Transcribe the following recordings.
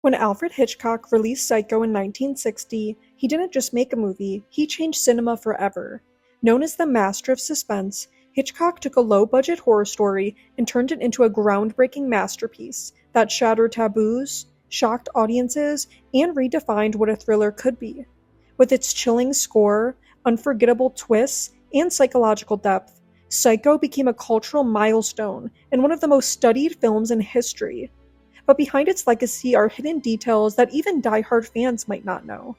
When Alfred Hitchcock released Psycho in 1960, he didn't just make a movie, he changed cinema forever. Known as the master of suspense, Hitchcock took a low-budget horror story and turned it into a groundbreaking masterpiece that shattered taboos, shocked audiences, and redefined what a thriller could be. With its chilling score, unforgettable twists, and psychological depth, Psycho became a cultural milestone and one of the most studied films in history. But behind its legacy are hidden details that even die-hard fans might not know.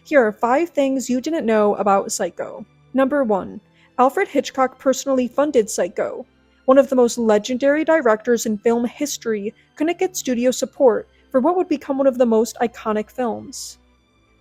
Here are 5 things you didn't know about Psycho. Number 1. Alfred Hitchcock personally funded Psycho. One of the most legendary directors in film history couldn't get studio support for what would become one of the most iconic films.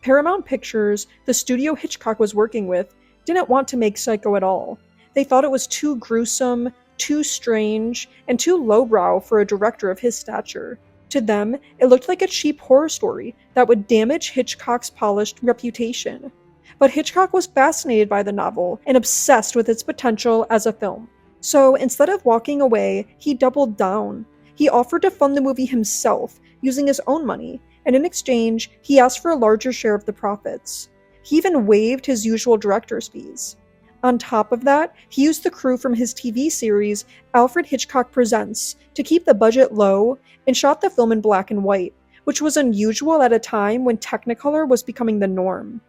Paramount Pictures, the studio Hitchcock was working with, didn't want to make Psycho at all. They thought it was too gruesome, too strange, and too lowbrow for a director of his stature. To them, it looked like a cheap horror story that would damage Hitchcock's polished reputation. But Hitchcock was fascinated by the novel and obsessed with its potential as a film. So instead of walking away, he doubled down. He offered to fund the movie himself, using his own money, and in exchange, he asked for a larger share of the profits. He even waived his usual director's fees. On top of that, he used the crew from his TV series, Alfred Hitchcock Presents, to keep the budget low and shot the film in black and white, which was unusual at a time when Technicolor was becoming the norm.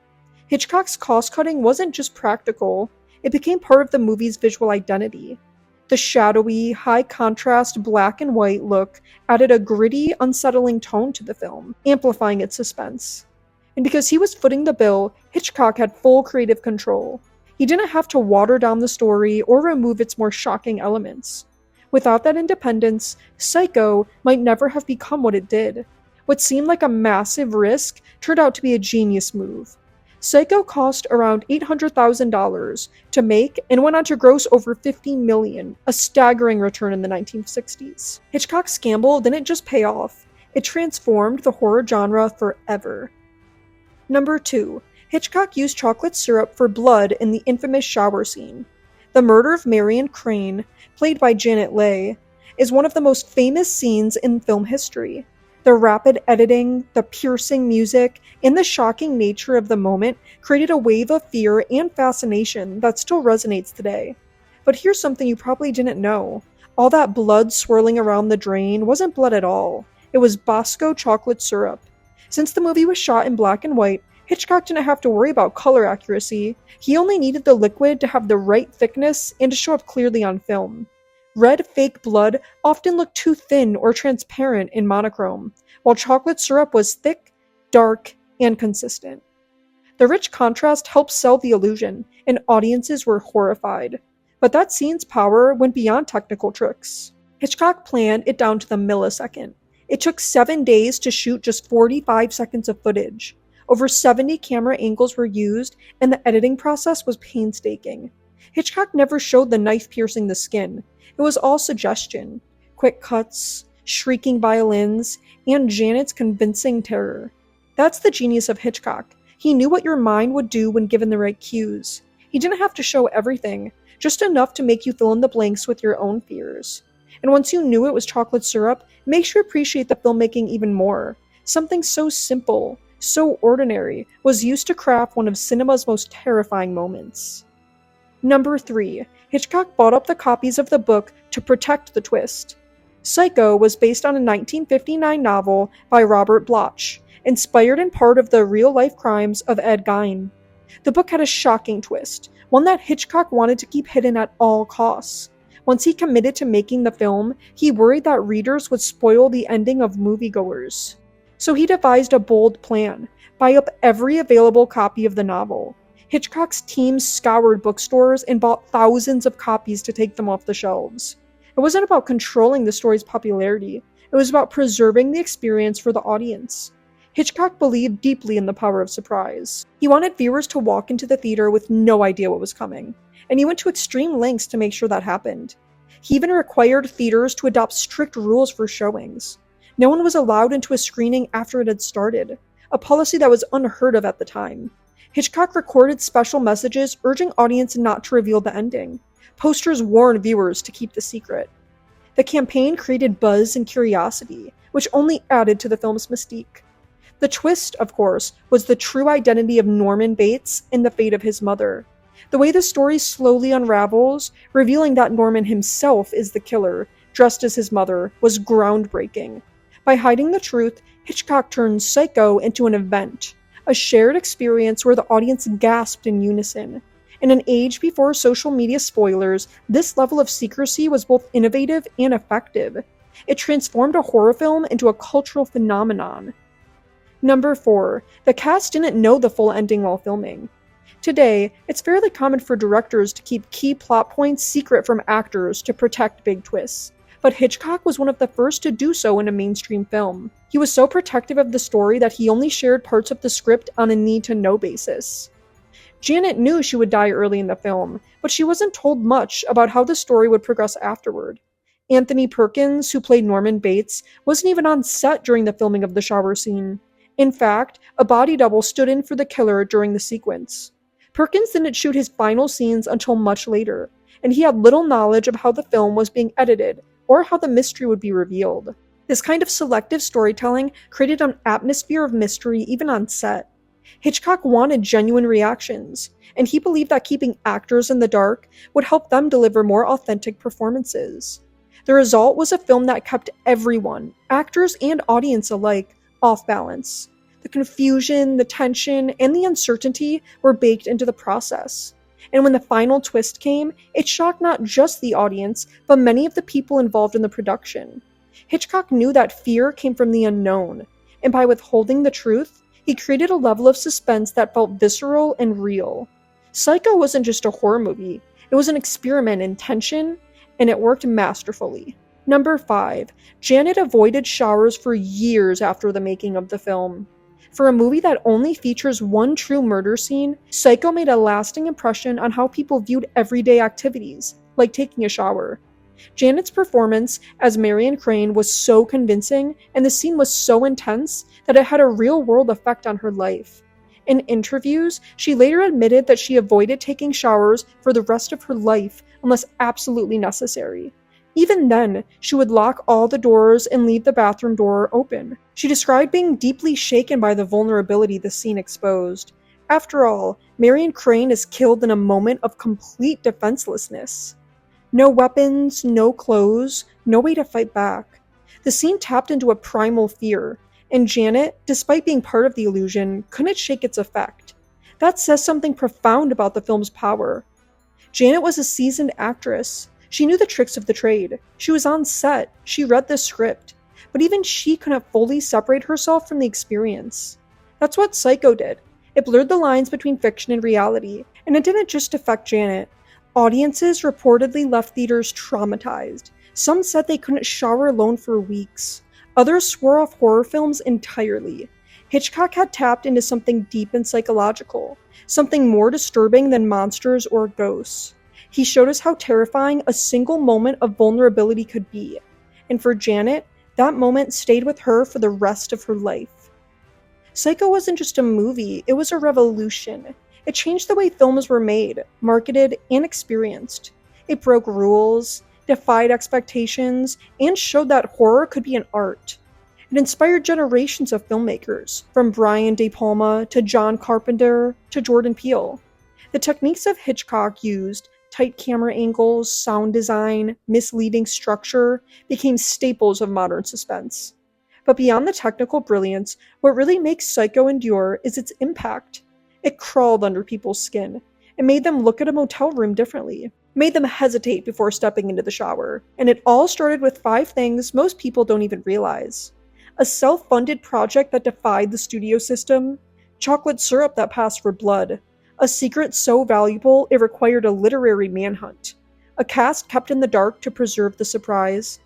Hitchcock's cost-cutting wasn't just practical, it became part of the movie's visual identity. The shadowy, high-contrast black and white look added a gritty, unsettling tone to the film, amplifying its suspense. And because he was footing the bill, Hitchcock had full creative control. He didn't have to water down the story or remove its more shocking elements. Without that independence, Psycho might never have become what it did. What seemed like a massive risk turned out to be a genius move. Psycho cost around $800,000 to make and went on to gross over $50 million, a staggering return in the 1960s. Hitchcock's gamble didn't just pay off, it transformed the horror genre forever. Number 2. Hitchcock used chocolate syrup for blood in the infamous shower scene. The murder of Marion Crane, played by Janet Leigh, is one of the most famous scenes in film history. The rapid editing, the piercing music, and the shocking nature of the moment created a wave of fear and fascination that still resonates today. But here's something you probably didn't know. All that blood swirling around the drain wasn't blood at all. It was Bosco chocolate syrup. Since the movie was shot in black and white, Hitchcock didn't have to worry about color accuracy. He only needed the liquid to have the right thickness and to show up clearly on film. Red fake blood often looked too thin or transparent in monochrome, while chocolate syrup was thick, dark, and consistent. The rich contrast helped sell the illusion, and audiences were horrified. But that scene's power went beyond technical tricks. Hitchcock planned it down to the millisecond. It took 7 days to shoot just 45 seconds of footage. Over 70 camera angles were used, and the editing process was painstaking. Hitchcock never showed the knife piercing the skin. It was all suggestion. Quick cuts, shrieking violins, and Janet's convincing terror. That's the genius of Hitchcock. He knew what your mind would do when given the right cues. He didn't have to show everything, just enough to make you fill in the blanks with your own fears. And once you knew it was chocolate syrup, it makes you appreciate the filmmaking even more. Something so simple, so ordinary, was used to craft one of cinema's most terrifying moments. Number 3. Hitchcock bought up the copies of the book to protect the twist. Psycho was based on a 1959 novel by Robert Bloch, inspired in part of the real-life crimes of Ed Gein. The book had a shocking twist, one that Hitchcock wanted to keep hidden at all costs. Once he committed to making the film, he worried that readers would spoil the ending of moviegoers. So he devised a bold plan: buy up every available copy of the novel. Hitchcock's team scoured bookstores and bought thousands of copies to take them off the shelves. It wasn't about controlling the story's popularity, it was about preserving the experience for the audience. Hitchcock believed deeply in the power of surprise. He wanted viewers to walk into the theater with no idea what was coming, and he went to extreme lengths to make sure that happened. He even required theaters to adopt strict rules for showings. No one was allowed into a screening after it had started, a policy that was unheard of at the time. Hitchcock recorded special messages urging audiences not to reveal the ending. Posters warned viewers to keep the secret. The campaign created buzz and curiosity, which only added to the film's mystique. The twist, of course, was the true identity of Norman Bates and the fate of his mother. The way the story slowly unravels, revealing that Norman himself is the killer, dressed as his mother, was groundbreaking. By hiding the truth, Hitchcock turned Psycho into an event, a shared experience where the audience gasped in unison. In an age before social media spoilers, this level of secrecy was both innovative and effective. It transformed a horror film into a cultural phenomenon. Number 4. The cast didn't know the full ending while filming. Today, it's fairly common for directors to keep key plot points secret from actors to protect big twists. But Hitchcock was one of the first to do so in a mainstream film. He was so protective of the story that he only shared parts of the script on a need-to-know basis. Janet knew she would die early in the film, but she wasn't told much about how the story would progress afterward. Anthony Perkins, who played Norman Bates, wasn't even on set during the filming of the shower scene. In fact, a body double stood in for the killer during the sequence. Perkins didn't shoot his final scenes until much later, and he had little knowledge of how the film was being edited, or how the mystery would be revealed. This kind of selective storytelling created an atmosphere of mystery even on set. Hitchcock wanted genuine reactions, and he believed that keeping actors in the dark would help them deliver more authentic performances. The result was a film that kept everyone, actors and audience alike, off balance. The confusion, the tension, and the uncertainty were baked into the process. And when the final twist came, it shocked not just the audience, but many of the people involved in the production. Hitchcock knew that fear came from the unknown, and by withholding the truth, he created a level of suspense that felt visceral and real. Psycho wasn't just a horror movie, it was an experiment in tension, and it worked masterfully. Number 5. Janet avoided showers for years after the making of the film. For a movie that only features one true murder scene, Psycho made a lasting impression on how people viewed everyday activities, like taking a shower. Janet's performance as Marion Crane was so convincing, and the scene was so intense that it had a real-world effect on her life. In interviews, she later admitted that she avoided taking showers for the rest of her life unless absolutely necessary. Even then, she would lock all the doors and leave the bathroom door open. She described being deeply shaken by the vulnerability the scene exposed. After all, Marion Crane is killed in a moment of complete defenselessness. No weapons, no clothes, no way to fight back. The scene tapped into a primal fear, and Janet, despite being part of the illusion, couldn't shake its effect. That says something profound about the film's power. Janet was a seasoned actress. She knew the tricks of the trade. She was on set. She read the script. But even she couldn't fully separate herself from the experience. That's what Psycho did. It blurred the lines between fiction and reality, and it didn't just affect Janet. Audiences reportedly left theaters traumatized. Some said they couldn't shower alone for weeks. Others swore off horror films entirely. Hitchcock had tapped into something deep and psychological, something more disturbing than monsters or ghosts. He showed us how terrifying a single moment of vulnerability could be, and for Janet, that moment stayed with her for the rest of her life. Psycho wasn't just a movie, it was a revolution. It changed the way films were made, marketed, and experienced. It broke rules, defied expectations, and showed that horror could be an art. It inspired generations of filmmakers, from Brian De Palma to John Carpenter to Jordan Peele. The techniques of Hitchcock used, tight camera angles, sound design, misleading structure, became staples of modern suspense. But beyond the technical brilliance, what really makes Psycho endure is its impact. It crawled under people's skin. It made them look at a motel room differently. It made them hesitate before stepping into the shower. And it all started with 5 things most people don't even realize. A self-funded project that defied the studio system, chocolate syrup that passed for blood, a secret so valuable it required a literary manhunt, a cast kept in the dark to preserve the surprise,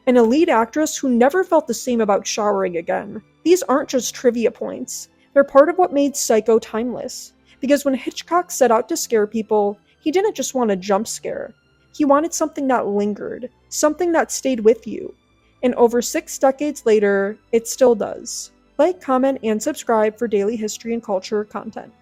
and a lead actress who never felt the same about showering again. These aren't just trivia points. They're part of what made Psycho timeless. Because when Hitchcock set out to scare people, he didn't just want a jump scare. He wanted something that lingered, something that stayed with you. And over 6 decades later, it still does. Like, comment, and subscribe for daily history and culture content.